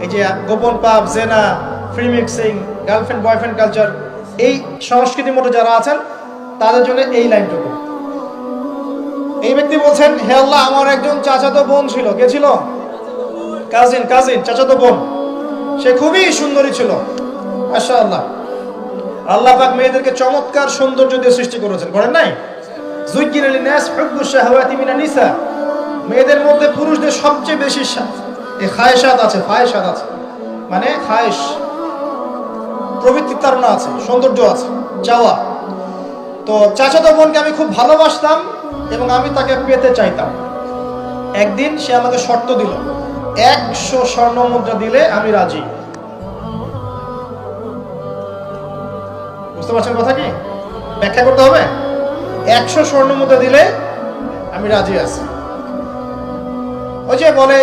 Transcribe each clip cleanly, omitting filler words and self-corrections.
এই যে গোপন পাপ, জেনা, free mixing, girlfriend boyfriend culture, এই সংস্কৃতির মধ্যে যারা আছেন তাদের জন্য এই লাইনটুকু। এই ব্যক্তি বলছেন, হে আল্লাহ, আমার একজন চাচাতো বোন ছিল। কে ছিল? কাজিন, চাচাতো বোন। সে খুবই সুন্দরী ছিল, মাশাআল্লাহ। আল্লাহ পাক মেয়েদেরকে চমৎকার সৌন্দর্য দিয়ে সৃষ্টি করেছেন, করেন নাই? যুজ্জিনা লিন-নাস হুব্বুশ শাহাওয়াতি মিনান নিসা। মেয়েদের মধ্যে পুরুষদের সবচেয়ে বেশি এই খায়েশাত আছে, মানে খায়েশ, প্রবৃত্তির তাড়না আছে, সৌন্দর্য আছে, চাওয়া। তো চাচাতো বোনকে আমি খুব ভালোবাসতাম এবং আমি তাকে পেতে চাইতাম। একদিন সে আমাকে শর্ত দিল, 100 স্বর্ণ মুদ্রা দিলে আমি রাজি। বুঝতে পারছেন কথা কি? ব্যাখ্যা করতে হবে। 100 স্বর্ণ মুদ্রা দিলে আমি রাজি আছি। ওই যে বলে,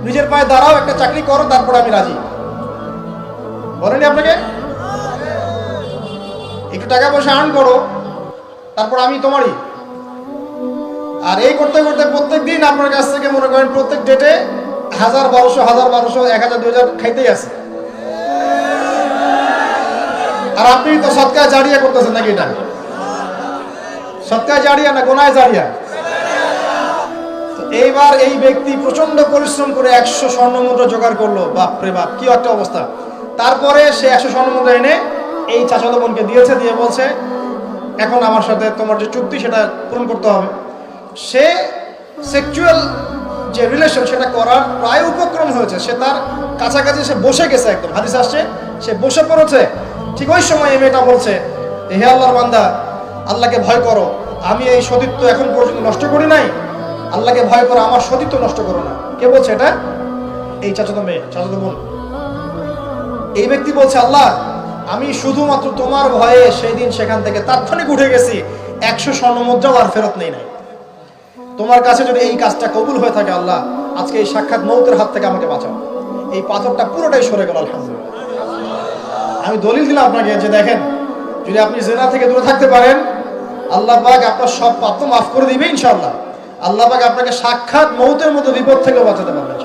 নিজের পায়ে দাঁড়াও, একটা চাকরি করো, তারপর আমি রাজি। বলেনি আপনাকে? একটু টাকা পয়সা আর্ন করো, তারপর আমি তোমারই। আর এই করতে করতে প্রত্যেক দিন আপনার কাছ থেকে মনে করেন প্রত্যেক ডেটে 1000, 1200, 1000, 2000 খাইতেই আছে। আর আপনি তো সদকায়ে জারিয়া করতেছেন নাকি? এটা সদকায়ে জারিয়া না গোনায় জারিয়া? এইবার এই ব্যক্তি প্রচন্ড পরিশ্রম করে 100 স্বর্ণ মুদ্রা জোগাড় করলো। বাপ রে বাপ, কি একটা অবস্থা! তারপরে সে 100 স্বর্ণ মুদ্রা এনে এই চাচাতো বোনকে দিয়েছে, দিয়ে বলছে, এখন আমার সাথে তোমার যে চুক্তি সেটা পূরণ করতে হবে। সে সেক্সুয়াল যে রিলেশন সেটা করার প্রায় উপক্রম হয়েছে, সে তার কাছাকাছি সে বসে গেছে, একদম হাদিস আসছে সে বসে পড়েছে। ঠিক ওই সময় এই মেয়েটা বলছে, হে আল্লাহর বান্দা, আল্লাহকে ভয় করো, আমি এই সতীত্ব এখন পর্যন্ত নষ্ট করি নাই, আল্লাহকে ভয় করো, আমার সতীত্ব নষ্ট করো না। কে বলছে এটা? এই চাচাতো বোন। এই ব্যক্তি বলছে, আল্লাহ, আমি শুধুমাত্র তোমার ভয়ে সেই দিন সেখান থেকে তাৎক্ষণিক উঠে গেছি, 100 স্বর্ণ মুদ্রাও আর ফেরত নেই নাই। তোমার কাছে যদি এই কাজটা কবুল হয়ে থাকে আল্লাহ, আজকে এই সাক্ষাৎ মৌতের হাত থেকে আমাকে বাঁচাও। এই পাথরটা পুরোটাই সরে গেল, আলহামদুলিল্লাহ। আমি দলিল দিলাম আপনাকে যে দেখেন, যদি আপনি জিনা থেকে দূরে থাকতে পারেন, আল্লাহ পাক আপনার সব পাপ তো মাফ করে দিবে ইনশাআল্লাহ। আল্লাহ পাক আপনাকে সাক্ষাৎ মৌতের মতো বিপদ থেকে বাঁচাতে পারবেন।